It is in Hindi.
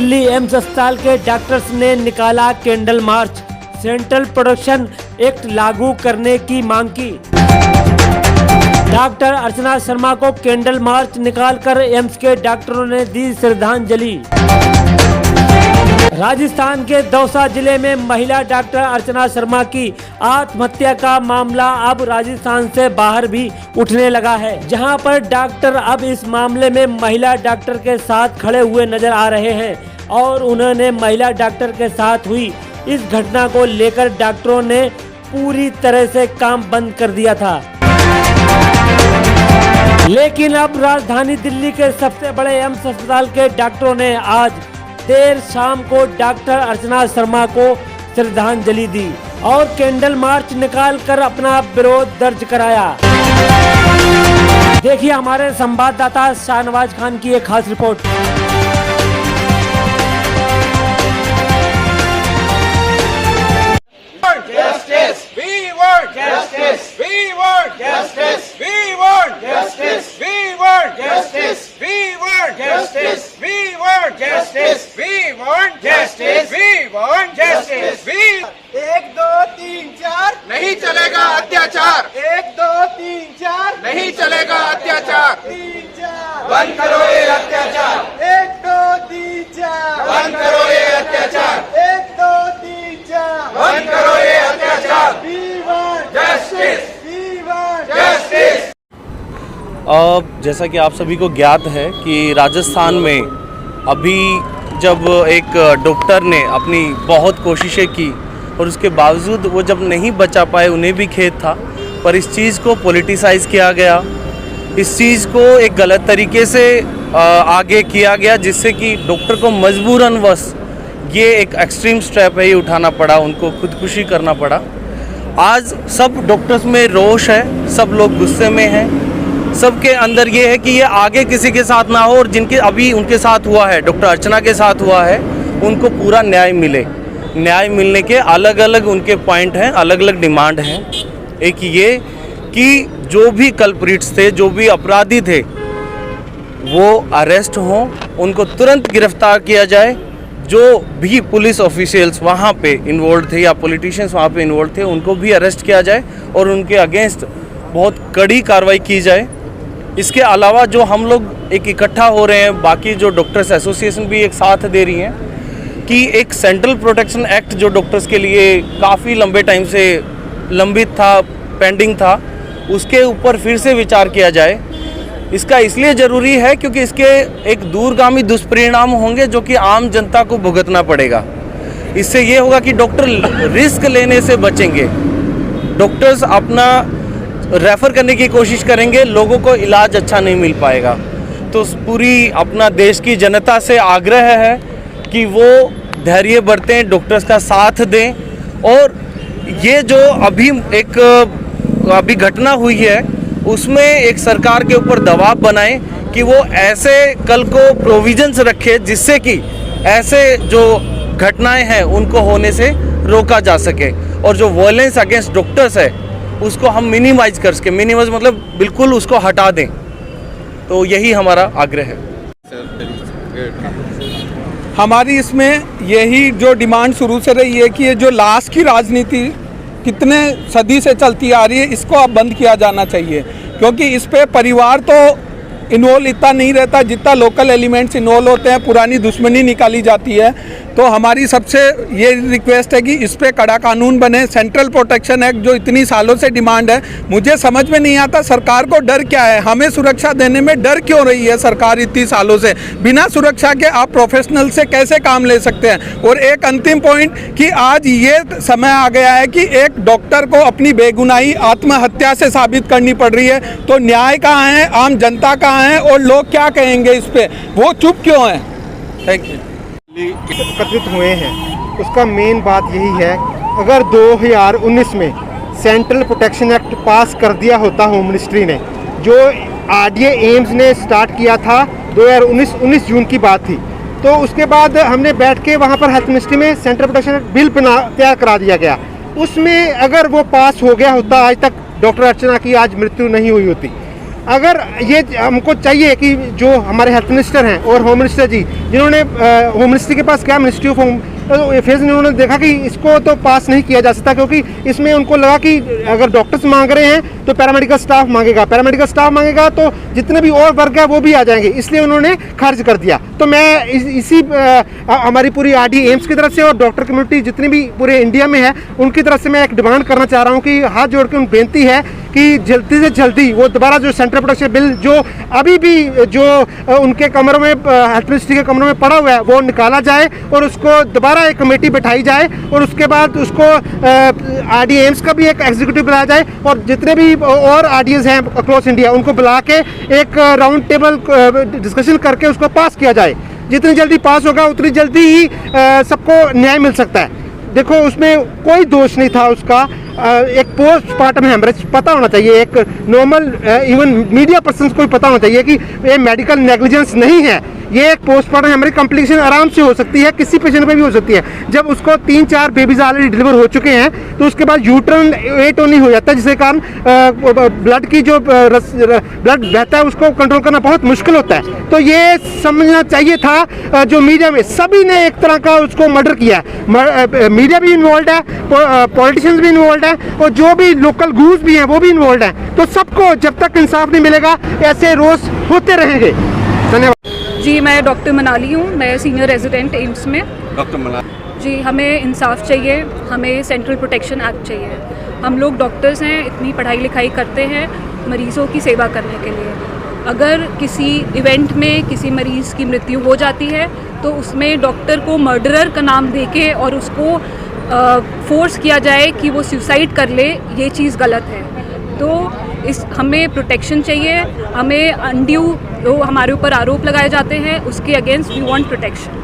दिल्ली एम्स अस्पताल के डॉक्टर्स ने निकाला candle march, central protection act लागू करने की मांग की। डॉक्टर अर्चना शर्मा को कैंडल मार्च निकालकर एम्स के डॉक्टरों ने दी श्रद्धांजलि। राजस्थान के दौसा जिले में महिला डॉक्टर अर्चना शर्मा की आत्महत्या का मामला अब राजस्थान से बाहर भी उठने लगा है, जहां पर डॉक्टर अब इस मामले में महिला डॉक्टर के साथ खड़े हुए नजर आ रहे हैं और उन्होंने महिला डॉक्टर के साथ हुई इस घटना को लेकर डॉक्टरों ने पूरी तरह से काम बंद कर दिया था। लेकिन अब राजधानी दिल्ली के सबसे बड़े एम्स अस्पताल के डॉक्टरों ने आज देर शाम को डॉक्टर अर्चना शर्मा को श्रद्धांजलि दी और कैंडल मार्च निकालकर अपना विरोध दर्ज कराया। देखिए हमारे संवाददाता शाहनवाज खान की एक खास report. Justice! We want justice! We want justice! We want justice! We want justice! We want justice! We want justice! We want justice! We want justice! We 1 2 3 4 नहीं चलेगा अत्याचार। 1 2 3 4 नहीं चलेगा अत्याचार। 3 4 बंद करो ये अत्याचार। 1 2 3 4 बंद करो ये अत्याचार। 1 2 3 4 बंद करो ये अत्याचार। We want justice! We want justice! जैसा कि आप सभी को ज्ञात है कि राजस्थान में अभी जब एक डॉक्टर ने अपनी बहुत कोशिशें की और उसके बावजूद वो जब नहीं बचा पाए, उन्हें भी खेद था, पर इस चीज़ को पॉलिटिसाइज़ किया गया, इस चीज़ को एक गलत तरीके से आगे किया गया, जिससे कि डॉक्टर को मजबूरनवश ये एक एक्सट्रीम स्टेप है, ये उठाना पड़ा, उनको खुदकुशी करना पड़ा। आज सब डॉक्टर्स में रोष है, सब लोग गुस्से में हैं, सबके अंदर ये है कि ये आगे किसी के साथ ना हो और जिनके अभी उनके साथ हुआ है, डॉक्टर अर्चना के साथ हुआ है, उनको पूरा न्याय मिले। न्याय मिलने के अलग अलग उनके पॉइंट हैं, अलग अलग डिमांड हैं। एक ये कि जो भी कल्प्रिट्स थे, जो भी अपराधी थे, वो अरेस्ट हों, उनको तुरंत गिरफ्तार किया जाए। जो भी पुलिस ऑफिशियल्स वहाँ पे इन्वॉल्व थे या पॉलिटिशियंस वहाँ पे इन्वॉल्व थे, उनको भी अरेस्ट किया जाए और उनके अगेंस्ट बहुत कड़ी कार्रवाई की जाए। इसके अलावा जो हम लोग एक इकट्ठा हो रहे हैं, बाकी जो डॉक्टर्स एसोसिएशन भी एक साथ दे रही हैं कि एक सेंट्रल प्रोटेक्शन एक्ट जो डॉक्टर्स के लिए काफ़ी लंबे टाइम से लंबित था, पेंडिंग था, उसके ऊपर फिर से विचार किया जाए। इसका इसलिए ज़रूरी है क्योंकि इसके एक दूरगामी दुष्परिणाम होंगे जो कि आम जनता को भुगतना पड़ेगा। इससे ये होगा कि डॉक्टर रिस्क लेने से बचेंगे, डॉक्टर्स अपना रेफ़र करने की कोशिश करेंगे, लोगों को इलाज अच्छा नहीं मिल पाएगा। तो पूरी अपना देश की जनता से आग्रह है कि वो धैर्य बरतें, डॉक्टर्स का साथ दें और ये जो अभी घटना हुई है उसमें एक सरकार के ऊपर दबाव बनाएं कि वो ऐसे कल को प्रोविजंस रखे जिससे कि ऐसे जो घटनाएं हैं उनको होने से रोका जा सके और जो वायलेंस अगेंस्ट डॉक्टर्स है उसको हम मिनिमाइज कर सके। मिनिमाइज मतलब बिल्कुल उसको हटा दें। तो यही हमारा आग्रह है। हमारी इसमें यही जो डिमांड शुरू से रही है कि ये जो लाश की राजनीति कितने सदी से चलती आ रही है, इसको अब बंद किया जाना चाहिए, क्योंकि इस पे परिवार तो इन्वॉल्व इतना नहीं रहता जितना लोकल एलिमेंट्स इन्वॉल्व होते हैं, पुरानी दुश्मनी निकाली जाती है। तो हमारी सबसे ये रिक्वेस्ट है कि इस पे कड़ा कानून बने। सेंट्रल प्रोटेक्शन एक्ट जो इतनी सालों से डिमांड है, मुझे समझ में नहीं आता सरकार को डर क्या है, हमें सुरक्षा देने में डर क्यों रही है सरकार इतनी सालों से। बिना सुरक्षा के आप प्रोफेशनल से कैसे काम ले सकते हैं। और एक अंतिम पॉइंट कि आज ये समय आ गया है कि एक डॉक्टर को अपनी बेगुनाही आत्महत्या से साबित करनी पड़ रही है, तो न्याय कहाँ है, आम जनता कहाँ है और लोग क्या कहेंगे इस पे, वो चुप क्यों है। Thank you. एकत्रित हुए हैं उसका मेन बात यही है, अगर 2019 में सेंट्रल प्रोटेक्शन एक्ट पास कर दिया होता होम मिनिस्ट्री ने, जो आरडीए एम्स ने स्टार्ट किया था 2019 जून की बात थी, तो उसके बाद हमने बैठ के वहाँ पर हेल्थ मिनिस्ट्री में सेंट्रल प्रोटेक्शन एक्ट बिल तैयार करा दिया गया। उसमें अगर वो पास हो गया होता, आज तक डॉक्टर अर्चना की आज मृत्यु नहीं हुई होती। अगर ये हमको चाहिए कि जो हमारे हेल्थ मिनिस्टर हैं और होम मिनिस्टर जी, जिन्होंने होम मिनिस्ट्री के पास क्या, मिनिस्ट्री ऑफ होम अफेयर्स ने, उन्होंने देखा कि इसको तो पास नहीं किया जा सकता, क्योंकि इसमें उनको लगा कि अगर डॉक्टर्स मांग रहे हैं तो पैरामेडिकल स्टाफ मांगेगा, पैरामेडिकल स्टाफ मांगेगा तो जितने भी और वर्ग है वो भी आ जाएंगे, इसलिए उन्होंने खारिज कर दिया। तो मैं इसी हमारी पूरी आरडीए एम्स की तरफ से और डॉक्टर कम्युनिटी जितनी भी पूरे इंडिया में है उनकी तरफ से मैं एक डिमांड करना चाह रहा हूँ कि हाथ जोड़ के बेनती है कि जल्दी से जल्दी वो दोबारा जो सेंट्रल प्रोटेक्शन बिल जो अभी भी जो उनके कमरों में, हेल्थ मिनिस्ट्री के कमरों में पड़ा हुआ है, वो निकाला जाए और उसको दोबारा एक कमेटी बैठाई जाए और उसके बाद उसको आरडीए एम्स का भी एक एग्जीक्यूटिव बनाया जाए और जितने भी और आरडीएस हैं अक्रॉस इंडिया उनको बुला के एक राउंड टेबल डिस्कशन करके उसको पास किया जाए। जितनी जल्दी पास होगा उतनी जल्दी ही सबको न्याय मिल सकता है। देखो उसमें कोई दोष नहीं था उसका, एक पोस्टमार्टम हेमरेज पता होना चाहिए, एक नॉर्मल इवन मीडिया पर्सन को भी पता होना चाहिए कि ये मेडिकल नेग्लिजेंस नहीं है, ये एक पोस्टमार्टम हेमरेज कॉम्प्लिकेशन आराम से हो सकती है, किसी पेशेंट पे भी हो सकती है। जब उसको 3-4 बेबीज ऑलरेडी डिलीवर हो चुके हैं तो उसके बाद यूट्रन वेट नहीं हो जाता है, जिसके कारण ब्लड की जो ब्लड बहता है उसको कंट्रोल करना बहुत मुश्किल होता है। तो ये समझना चाहिए था जो मीडिया में सभी ने एक तरह का उसको मर्डर किया है, मीडिया भी इन्वॉल्व है, पॉलिटिशियंस भी इन्वॉल्व है और जो भी लोकल गूज भी हैं वो भी इन्वॉल्व हैं। तो सबको जब तक इंसाफ नहीं मिलेगा ऐसे रोज होते रहेंगे। धन्यवाद जी। मैं डॉक्टर मनाली हूँ, मैं सीनियर रेजिडेंट एम्स में। डॉक्टर मनाली जी, हमें इंसाफ चाहिए, हमें सेंट्रल प्रोटेक्शन एक्ट चाहिए। हम लोग डॉक्टर्स हैं, इतनी पढ़ाई लिखाई करते हैं मरीज़ों की सेवा करने के लिए। अगर किसी इवेंट में किसी मरीज़ की मृत्यु हो जाती है तो उसमें डॉक्टर को मर्डरर का नाम देके और उसको फोर्स किया जाए कि वो सुसाइड कर ले, ये चीज़ गलत है। तो हमें प्रोटेक्शन चाहिए, हमें अनड्यू जो हमारे ऊपर आरोप लगाए जाते हैं उसके अगेंस्ट वी वांट प्रोटेक्शन।